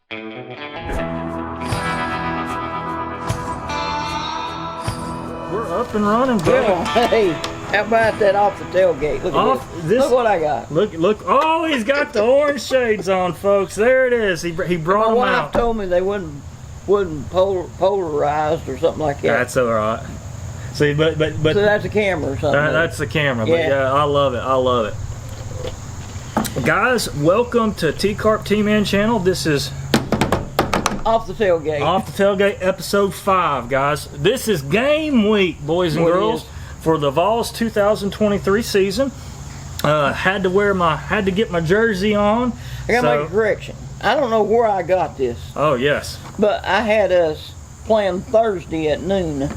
We're up and running, bro. Yeah, hey, how about that off the tailgate? Look at this. Look what I got. Look. Oh, he's got the orange shades on, folks. There it is. He brought them My out. wife told me they wouldn't polarized or something like that. That's all right. See, but so that's a camera or something. That's the camera. But yeah, I love it. I love it. Guys, welcome to T-Carp T-Man channel. This is Off the Tailgate. Off the Tailgate, episode 5, guys. This is game week, boys and girls, for the Vols 2023 season. Had to get my jersey on. I gotta make a correction. I don't know where I got this. Oh yes. But I had us playing Thursday at noon.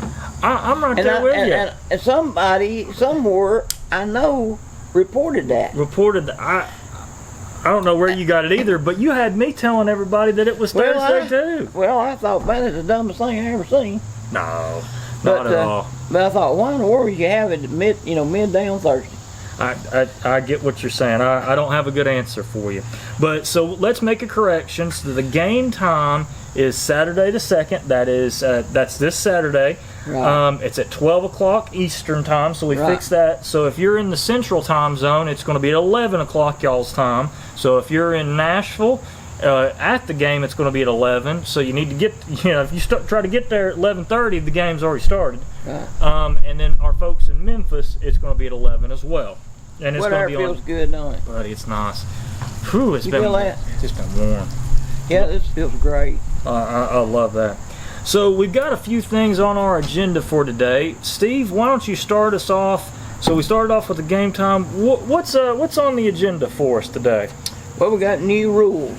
I'm right there with you. And somebody somewhere I know reported that. I don't know where you got it either, but you had me telling everybody that it was Thursday too. Well, I thought, man, it's the dumbest thing I ever seen. No, not at all. But I thought, why in the world would you have it midday on Thursday? I get what you're saying. I don't have a good answer for you. But so let's make a correction. So the game time is Saturday the 2nd. That's this Saturday. Right. It's at 12 o'clock Eastern time, so we fixed that. So if you're in the Central time zone, it's going to be at 11 o'clock y'all's time. So if you're in Nashville at the game, it's going to be at 11. So you need to get, if you try to get there at 11:30, the game's already started. Right. And then our folks in Memphis, it's going to be at 11 as well. And it's going to be feels good, don't it? Buddy, it's nice. Whew, it's feel that? It's been warm. Yeah, this feels great. I love that. So we've got a few things on our agenda for today. Steve, why don't you start us off? So we started off with the game time. What's on the agenda for us today? Well, we got new rules.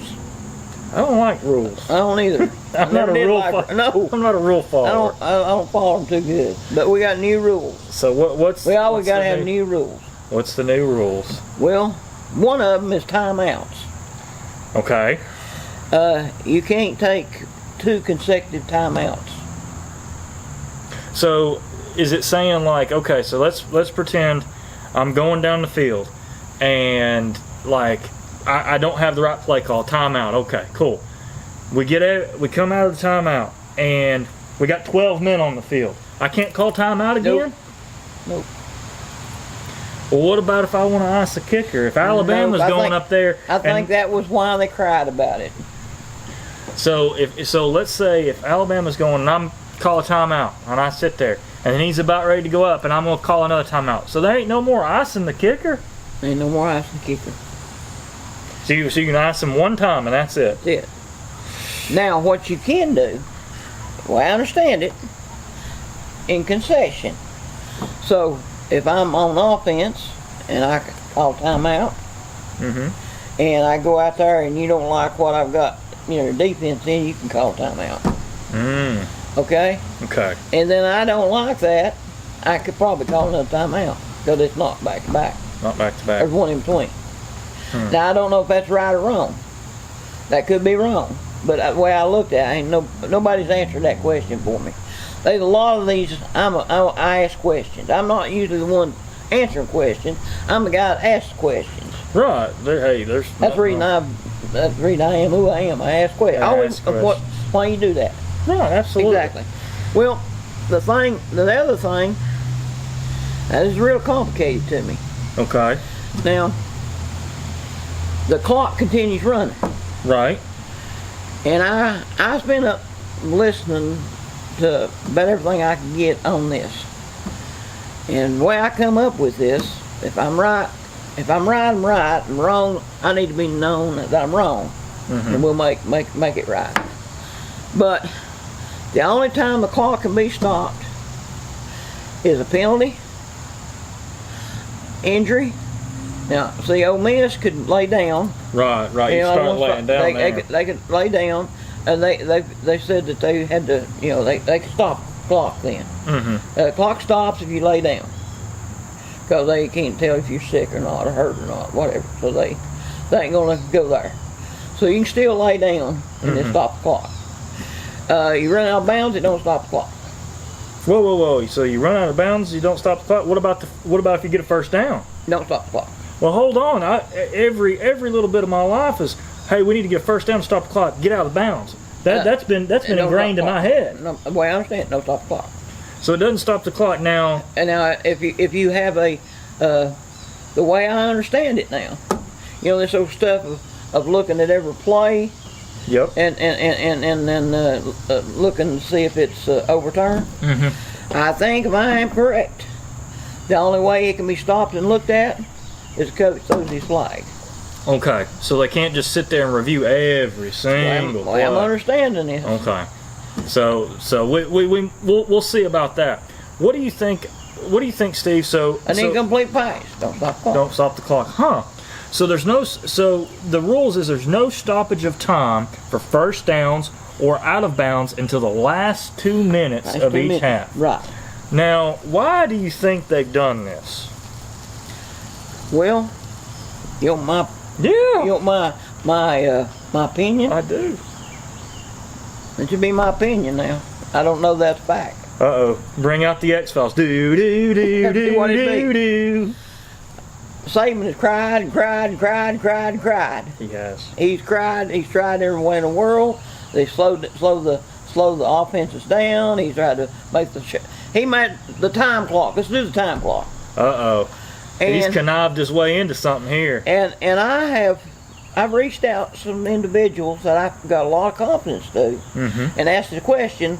I don't like rules. I don't either. I'm not a rule follower. No, I'm not a rule follower. I don't follow them too good. But we got new rules. So we always got to have new rules. What's the new rules? Well, one of them is timeouts. Okay. You can't take 2 consecutive timeouts. So is it saying like, okay, so let's pretend I'm going down the field and like I don't have the right play call, timeout. Okay, cool. We come out of the timeout and we got 12 men on the field. I can't call timeout again? Nope. Well, what about if I want to ice the kicker? If Alabama's going up there, I think that was why they cried about it. So let's say if Alabama's going and I'm call a timeout and I sit there and then he's about ready to go up and I'm gonna call another timeout. So there ain't no more icing the kicker. Ain't no more icing the kicker. So you can ice him one time and that's it. That's it. Now what you can do, well, I understand it, in concession. So if I'm on offense and I call timeout, and I go out there and you don't like what I've got, defense in, you can call timeout. Okay? Okay. And then I don't like that, I could probably call another timeout because it's not back to back. Not back to back. There's one in between. Now I don't know if that's right or wrong. That could be wrong. But the way I looked at it, nobody's answered that question for me. There's a lot of these, I ask questions. I'm not usually the one answering questions. I'm the guy that asks questions. Right. That's the reason I am who I am. I ask questions. Why you do that? Right, absolutely. Exactly. Well, the other thing, that is real complicated to me. Okay. Now, the clock continues running. Right. And I've been up listening to about everything I can get on this. And the way I come up with this, if I'm right, I'm right. I'm wrong, I need to be known that I'm wrong. And we'll make it right. But the only time the clock can be stopped is a penalty, injury. Now, see, Ole Miss could lay down. Right. You start laying down they could lay down, and they said that they had to, they could stop the clock then. The clock stops if you lay down, because they can't tell if you're sick or not, or hurt or not, whatever. So they ain't gonna go there. So you can still lay down and then stop the clock. You run out of bounds, it don't stop the clock. Whoa! So you run out of bounds, you don't stop the clock. What about if you get a first down? Don't stop the clock. Well, hold on. Every little bit of my life is hey, we need to get a first down, stop the clock, get out of bounds. That's been ingrained in my head. No, the way I understand it, no stop the clock. So it doesn't stop the clock now. And now, if you have a, the way I understand it now, this old stuff of looking at every play. Yep. And then looking to see if it's overturned. Mm-hmm. I think if I am correct, the only way it can be stopped and looked at is the coach throws his flag. Okay, so they can't just sit there and review every single play. I'm understanding it. Okay, so we'll see about that. What do you think? What do you think, Steve? An incomplete pass. Don't stop the clock. Don't stop the clock, huh? So the rules is there's no stoppage of time for first downs or out of bounds until the last 2 minutes of each half. Right. Now, why do you think they've done this? Well, you want my opinion? I do. It should be my opinion now. I don't know that's fact. Bring out the X-Files. Do do do do do do. Saban has cried and cried and cried and cried and cried. He has. He's cried. He's tried every way in the world. They slow the offenses down. He's tried to make he made the time clock. Let's do the time clock. He's connived his way into something here. And I've reached out to some individuals that I've got a lot of confidence to, and asked the question,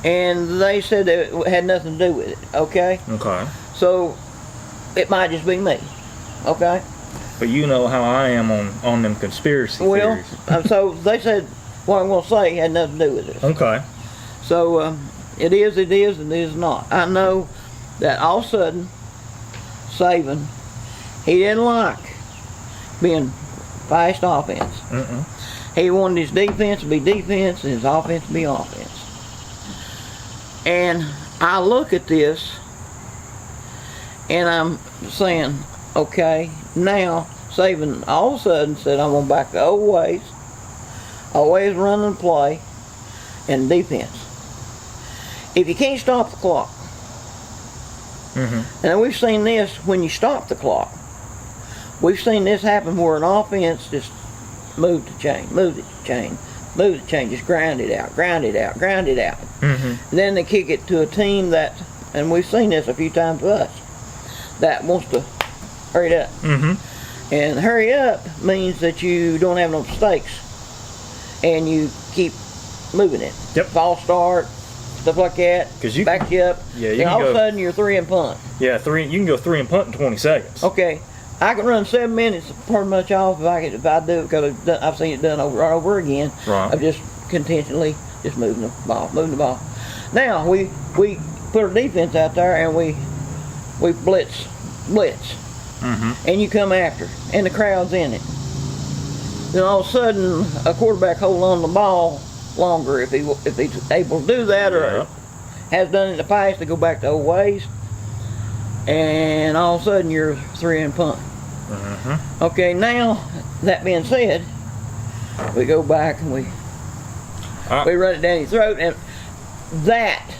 and they said that it had nothing to do with it. Okay. Okay. So it might just be me. Okay. But you know how I am on them conspiracy theories. So they said what I'm going to say had nothing to do with it. Okay. So it is, and it is not. I know that all of a sudden, Saban, he didn't like being fast offense. He wanted his defense to be defense and his offense to be offense. And I look at this, and I'm saying, okay, now Saban all of a sudden said, I'm going back to old ways, always run and play, and defense. If you can't stop the clock, and we've seen this when you stop the clock. We've seen this happen where an offense just moved the chain, just grind it out. Then they kick it to a team that, and we've seen this a few times with us, that wants to hurry it up. And hurry up means that you don't have no mistakes and you keep moving it. Yep. False start, stuff like that. Back you up. Yeah, and all of a sudden you're 3 and punt. Yeah, you can go 3 and punt in 20 seconds. Okay. I can run 7 minutes pretty much off if I do it, because I've seen it done over and over again. Right. Of just continually just moving the ball. Now we put our defense out there and we blitz, and you come after, and the crowd's in it. Then all of a sudden a quarterback holds on to the ball longer if he's able to do that, or has done it in the past to go back to old ways. And all of a sudden you're 3 and punt. Okay, now that being said, we go back and we run it down his throat, and that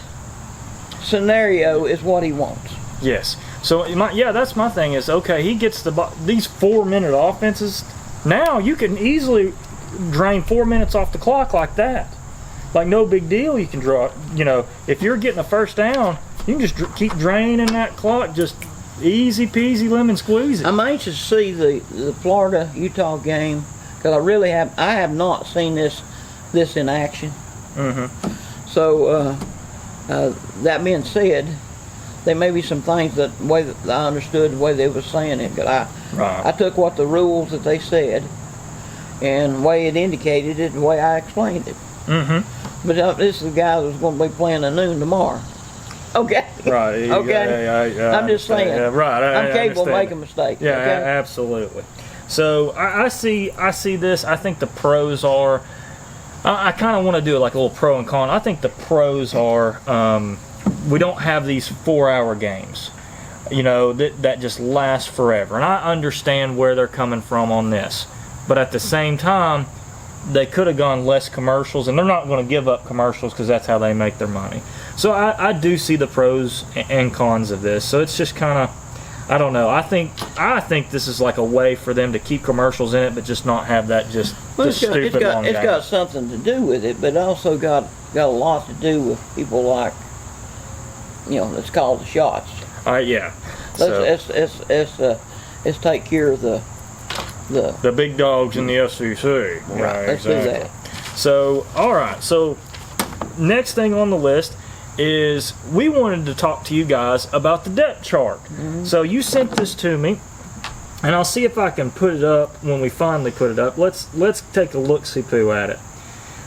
scenario is what he wants. Yes. So that's my thing is, okay, he gets these 4-minute offenses. Now you can easily drain 4 minutes off the clock like that. Like no big deal. You can draw. If you're getting a first down, you can just keep draining that clock, just easy peasy lemon squeezy. I'm anxious to see the Florida-Utah game, because I have not seen this in action. So that being said, there may be some things that I understood the way they were saying it. Cause I took what the rules that they said, and the way it indicated it, the way I explained it. But this is the guy that's going to be playing at noon tomorrow. Okay. Right. Okay. I'm just saying. I'm capable of making mistakes. Yeah, okay? Absolutely. So I see this. I think the pros are. I kind of want to do it like a little pro and con. I think the pros are we don't have these 4-hour games, that just last forever. And I understand where they're coming from on this, but at the same time, they could have gone less commercials, and they're not going to give up commercials because that's how they make their money. So I do see the pros and cons of this. So it's just kind of, I don't know. I think this is like a way for them to keep commercials in it, but just not have that just Well, Just stupid long it's games. got something to do with it, but it also got a lot to do with people like, let's call the shots. Yeah. So, Let's take care of the big dogs in the SEC. right. Yeah, Let's do that. So, all right. So, next thing on the list is we wanted to talk to you guys about the depth chart. So you sent this to me, and I'll see if I can put it up when we finally put it up. Let's take a look-see-poo at it.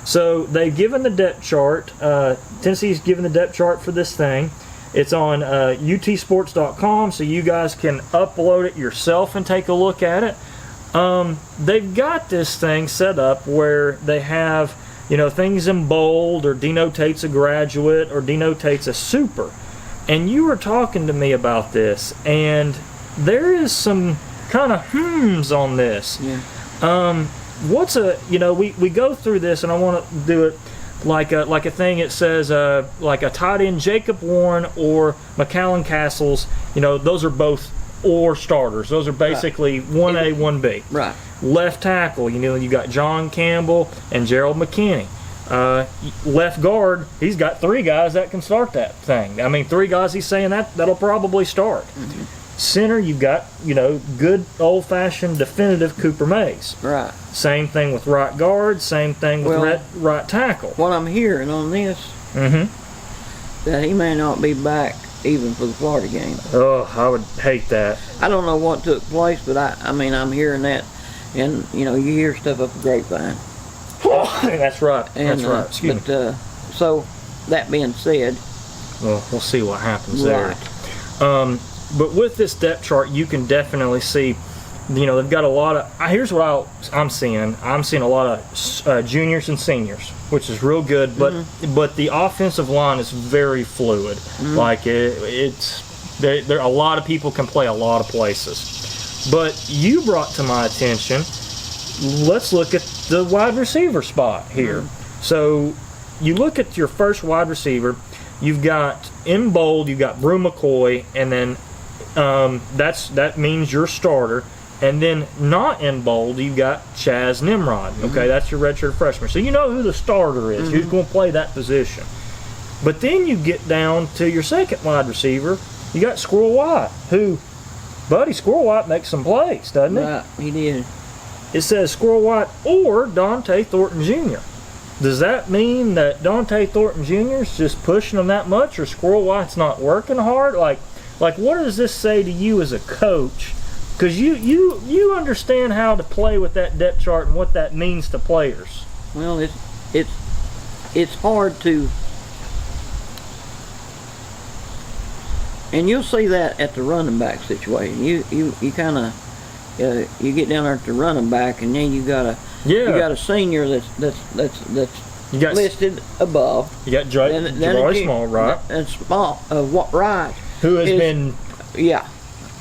So they've given the depth chart. Tennessee's given the depth chart for this thing. It's on utsports.com, so you guys can upload it yourself and take a look at it. They've got this thing set up where they have, things in bold, or denotates a graduate, or denotates a super. And you were talking to me about this, and there is some kind of on this. Yeah. We go through this, and I want to do it like a thing. It says like a tight end, Jacob Warren or McAllen Castles. Those are both or starters. Those are basically 1A, 1B. Right. Left tackle, you got John Campbell and Gerald McKinney. Left guard, he's got 3 guys that can start that thing. I mean, 3 guys he's saying that'll probably start. Center, you've got, good old-fashioned definitive Cooper Mays. Right. Same thing with right guard, same thing with right tackle. What I'm hearing on this, that he may not be back even for the Florida game. Oh, I would hate that. I don't know what took place, but I'm hearing that, and you hear stuff up the grapevine. That's right. And, That's right. Excuse me. So that being said, Well, we'll see what happens right. there. But with this depth chart, you can definitely see, they've got a lot of. Here's what I'm seeing. I'm seeing a lot of juniors and seniors, which is real good. But the offensive line is very fluid. Like it's there. A lot of people can play a lot of places. But you brought to my attention. Let's look at the wide receiver spot here. So you look at your first wide receiver. You've got in bold. You've got Brew McCoy, and then. That means your starter, and then not in bold you've got Chaz Nimrod. Okay, that's your redshirt freshman. So you know who the starter is, who's going to play that position. But then you get down to your second wide receiver. You got Squirrel White, who, Squirrel White makes some plays, doesn't he? Right, he did. It says Squirrel White or Dante Thornton Jr. Does that mean that Dante Thornton Jr. is just pushing them that much, or Squirrel White's not working hard? Like, what does this say to you as a coach? Because you understand how to play with that depth chart and what that means to players. Well, it's hard to, and you'll see that at the running back situation. You kind of you get down there at the running back, and then you got a senior that's listed above. You got Jabari Small, right? And Small, right. Who has been... Yeah.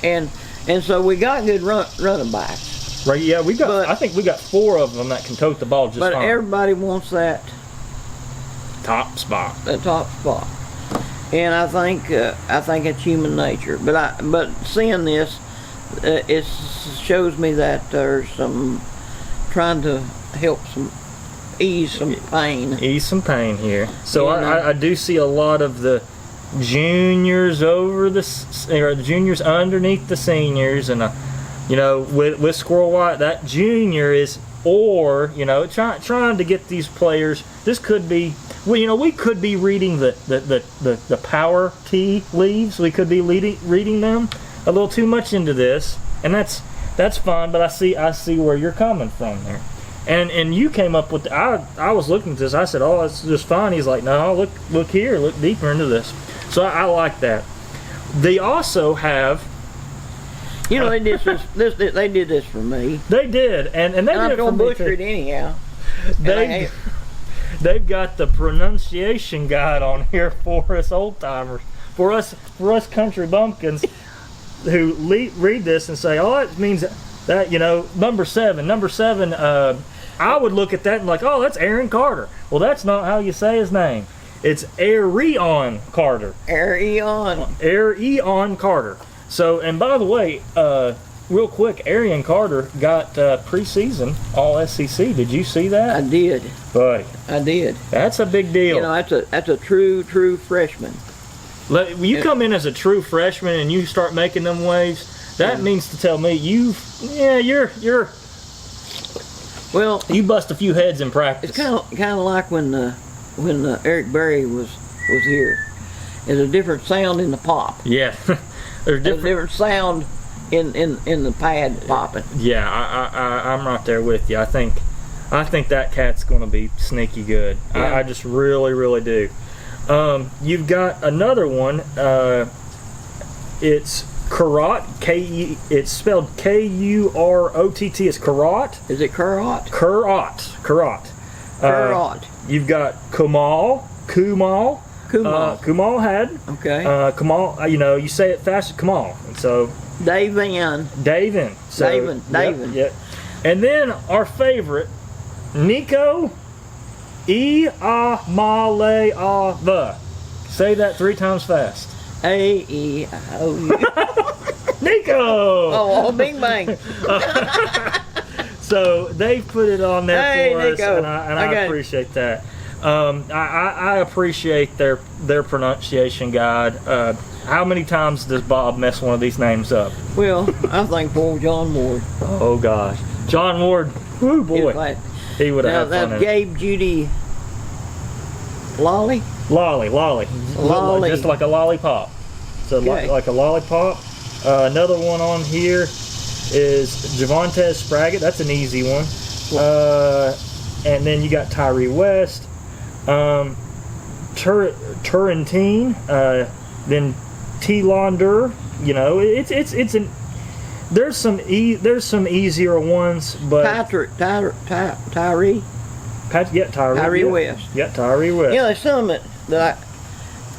And so we got good running backs. Right, yeah, I think we got 4 of them that can tote the ball just fine. But everybody wants that... top spot. The top spot. And I think it's human nature. But seeing this, it shows me that there's some... trying to help ease some pain. Ease some pain here. So I do see a lot of the juniors or the juniors underneath the seniors, and with Squirrel White, that junior is trying to get these players. This could be, we could be reading the power tea leaves. We could be reading them a little too much into this, and that's fine. But I see where you're coming from there. And you came up with I was looking at this. I said, "Oh, it's just fine." He's like, "No, look here, look deeper into this." So I like that. They also have, they did they did this for me. They did, and they did I'm it for gonna me butcher too. it anyhow. They've got the pronunciation guide on here for us old timers, for us country bumpkins, who read this and say, "Oh, it means that number seven." I would look at that and like, "Oh, that's Aaron Carter." Well, that's not how you say his name. It's Arion Carter. Arion Carter. So, and by the way, real quick, Arian Carter got preseason All SEC. Did you see that? I did. Buddy, I did. that's a big deal. You know, that's a true freshman. When you come in as a true freshman and you start making them waves, that means to tell me you're Well, you bust a few heads in practice. it's kind of like when Eric Berry was here. There's a different sound in the pop. Yeah, there's There's a different sound in the pad popping. Yeah, I'm right there with you. I think that cat's going to be sneaky good. Yeah. I just really do. You've got another one. It's Kurott. It's spelled Kurott. It's Kurott. Is it Kurott? Kurott. Kurott. You've got Kumal. Kumal. Kumal had. Okay. Kamal. You say it fast. Kamal. And so. Davin. So, Davin. Yep. And then our favorite, Nico Iamaleava. Say that 3 times fast. A-E-I-O-U. Nico! Oh, bing bang. So they put it on there Hey, for Nico. us, and I appreciate that. I appreciate their pronunciation guide. How many times does Bob mess one of these names up? Well, I think poor John Ward. Oh gosh, John Ward. Woo boy, he would have had fun. That's Gabe Judy Lolly. Lolly. Just like a lollipop. So Okay. like a lollipop. Another one on here is Javonte Spraggett. That's an easy one. And then you got Tyree West, Turrentine, then T. Launder. There's some easier ones, but Tyree Tyree West. Yeah, Tyree West. Yeah, there's some that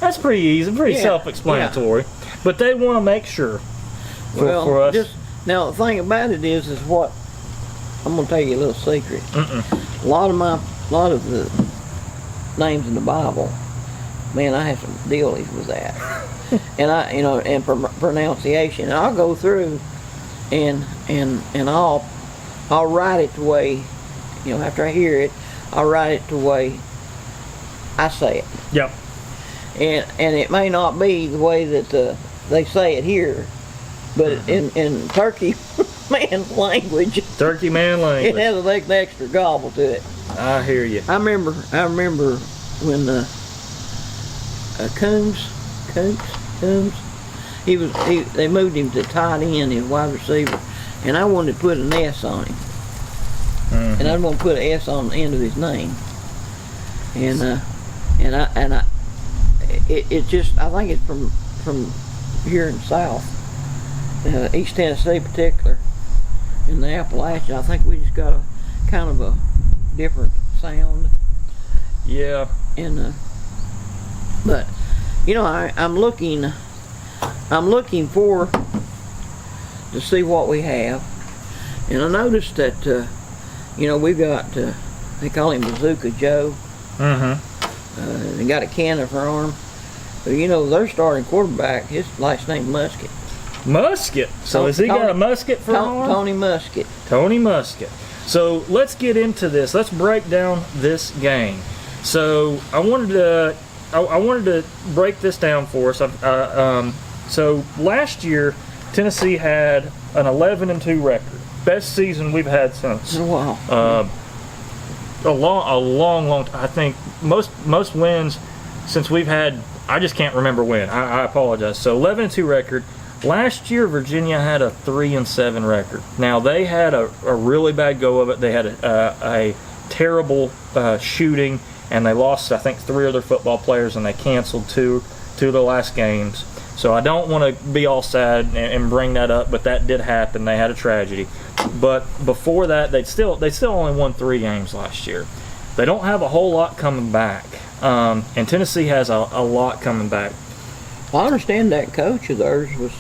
That's pretty easy, pretty self-explanatory. Yeah. But they want to make sure for us. Now the thing about it is what I'm gonna tell you a little secret. A lot of the names in the Bible, man, I have some dealies with that, and pronunciation. And I'll go through, and I'll write it the way, after I hear it, I'll write it the way I say it. Yep. And it may not be the way that they say it here, but in Turkey man language, it has an extra gobble to it. I hear you. I remember when Coombs, they moved him to tight end, his wide receiver, and I wanted to put an S on him, and I want to put an S on the end of his name, it just, I think it's from here in South, East Tennessee in particular, in the Appalachian. I think we just got a kind of a different sound. Yeah. And but I'm looking for to see what we have, and I noticed that we've got they call him Bazooka Joe. They got a cannon for arm. But their starting quarterback, his last name Musket. Musket. So has he got a musket for arm? Tony Musket. Tony Musket. So let's get into this. Let's break down this game. So I wanted to break this down for us. So last year, Tennessee had an 11-2 record, best season we've had since. Wow. A long time. I think most wins since we've had. I just can't remember when. I apologize. So 11-2 record. Last year, Virginia had a 3-7 record. Now they had a really bad go of it. They had a terrible shooting, and they lost, I think, 3 of their football players, and they canceled two of the last games. So I don't want to be all sad and bring that up, but that did happen. They had a tragedy. But before that, they still only won 3 games last year. They don't have a whole lot coming back, and Tennessee has a lot coming back. I understand that coach of theirs was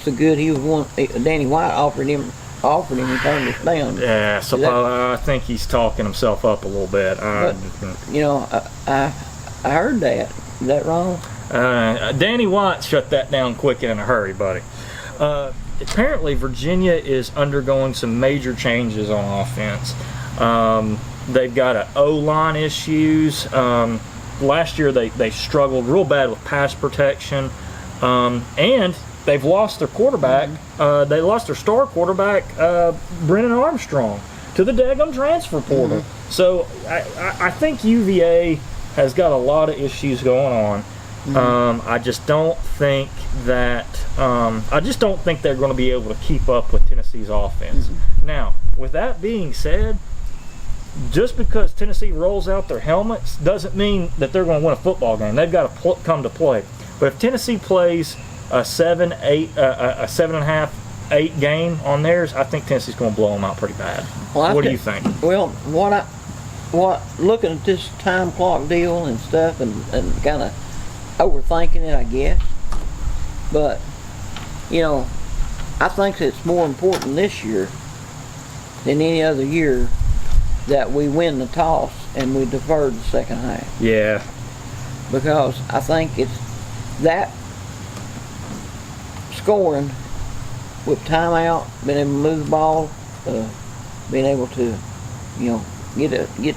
so good. He was Danny White offered him and turned us down. Yeah, so I think he's talking himself up a little bit. I heard that. Is that wrong? Danny White shut that down quick and in a hurry, buddy. apparently Virginia is undergoing some major changes on offense. They've got O-line issues. Last year they struggled real bad with pass protection, and they've lost their quarterback. They lost their star quarterback, Brennan Armstrong, to the daggum transfer portal. So I think UVA has got a lot of issues going on. I just don't think that they're going to be able to keep up with Tennessee's offense. Now, with that being said, just because Tennessee rolls out their helmets doesn't mean that they're going to win a football game. They've got to come to play. But if Tennessee plays a 7.5, 8 game on theirs, I think Tennessee's going to blow them out pretty bad. Well, what do you think? Well, looking at this time clock deal and stuff, and kind of overthinking it, I guess. But I think it's more important this year than any other year that we win the toss and we defer the second half. Yeah. Because I think it's that scoring with timeout, being able to move the ball, being able to, get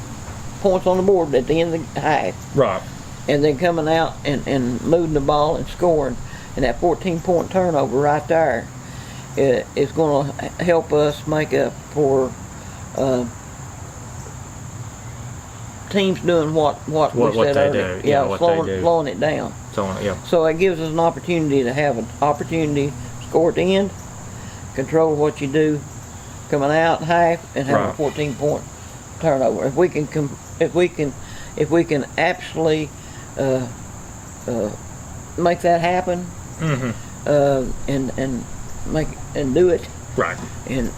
points on the board at the end of the half. Right. And then coming out and moving the ball and scoring, and that 14-point turnover right there is going to help us make up for teams doing what we said earlier. Do. Yeah, slowing it down. So it gives us an opportunity to have an opportunity to score at the end, control what you do coming out half, and have a 14-point turnover. If we can actually make that happen, and do it, right, and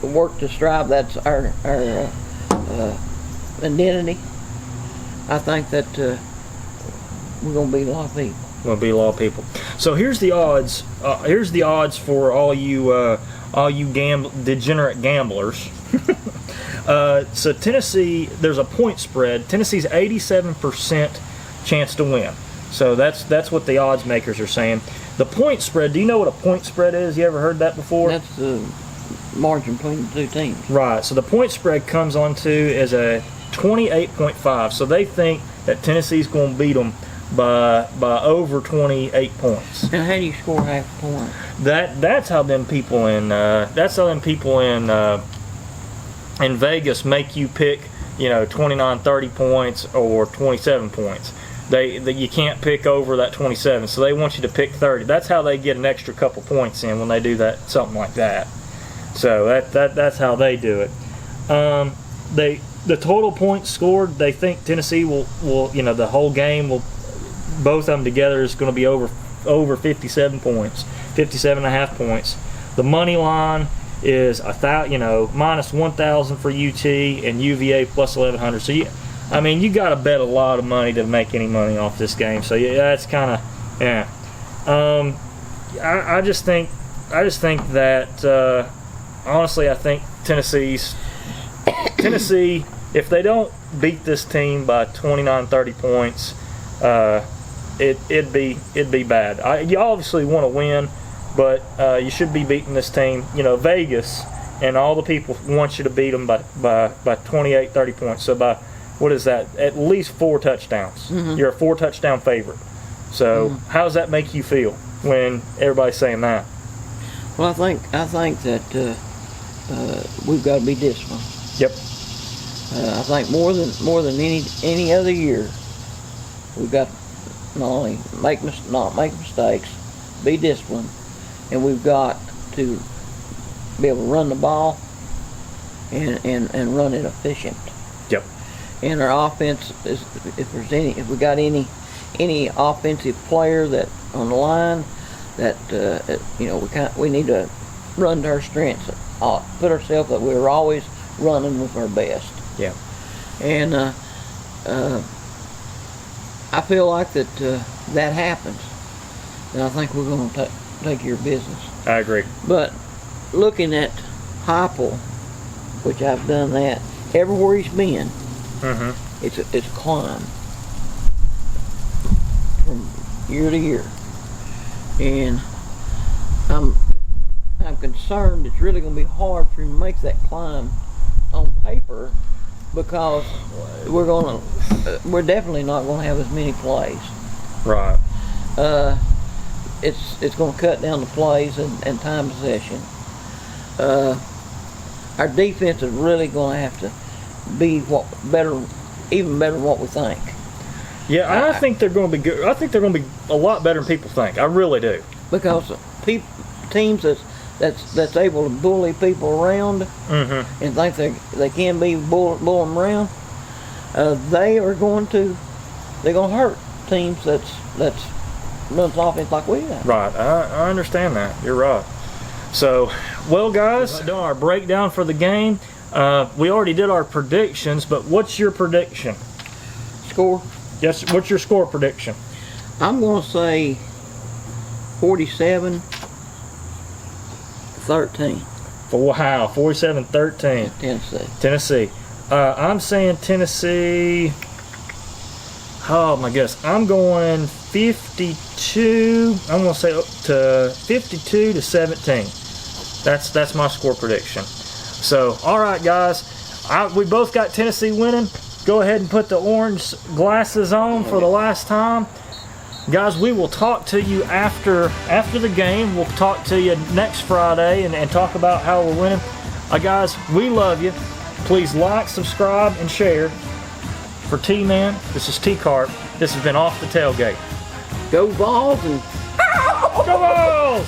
work to strive. That's our identity. I think that we're going to beat a lot of people. So here's the odds. Here's the odds for all you degenerate gamblers. So Tennessee, there's a point spread. Tennessee's 87% chance to win. So that's what the odds makers are saying. The point spread. Do you know what a point spread is? You ever heard that before? That's the margin between the two teams. Right. So the point spread comes onto as a 28.5. So they think that Tennessee's going to beat them by over 28 points. And how do you score half a point? That's how them people in Vegas make you pick 29, 30 points or 27 points. You can't pick over that 27, so they want you to pick 30. That's how they get an extra couple points in when they do that, something like that. So that's how they do it. The total points scored, they think Tennessee will the whole game will, both of them together is going to be over 57 points, 57.5 points. The money line is minus 1,000 for UT and UVA plus 1,100. So you got to bet a lot of money to make any money off this game. So yeah, that's kind of I just think that honestly, I think Tennessee, if they don't beat this team by 29, 30 points, it'd be bad. You obviously want to win, but you should be beating this team. Vegas and all the people want you to beat them by 28, 30 points. So by, what is that? At least 4 touchdowns. Mm-hmm. You're a 4-touchdown favorite. So how does that make you feel when everybody's saying that? Well, I think that we've got to be disciplined. Yep. I think more than any other year, we've got to not only not make mistakes, be disciplined, and we've got to be able to run the ball and run it efficient. Yep. And our offense is, if we got any offensive player that on the line that we need to run to our strengths, put ourselves that we're always running with our best. Yeah. And I feel like that happens, and I think we're going to take care of business. I agree. But looking at Heupel, which I've done that everywhere he's been, it's a climb from year to year, and I'm I'm concerned it's really going to be hard for him to make that climb on paper because we're definitely not going to have as many plays. Right. It's going to cut down the plays and time possession. Our defense is really going to have to be even better than what we think. Yeah, I think they're going to be good. I think they're going to be a lot better than people think. I really do. Because teams that's able to bully people around and think they can be bull them around, they're going to hurt teams that's runs offense like we have. Right, I understand that. You're right. So, well, guys, we've done our breakdown for the game. We already did our predictions, but what's your prediction? Score? Yes. What's your score prediction? I'm going to say 47-13. Wow, 47-13. Tennessee. I'm saying Tennessee. Oh my goodness, I'm going 52. I'm going to say up to 52-17. That's my score prediction. So, all right, guys, we both got Tennessee winning. Go ahead and put the orange glasses on for the last time. Guys, we will talk to you after the game. We'll talk to you next Friday and talk about how we're winning. Guys, we love you. Please like, subscribe, and share. For T-Man, this is T-Carp. This has been Off the Tailgate. Go Vols and... Go Vols!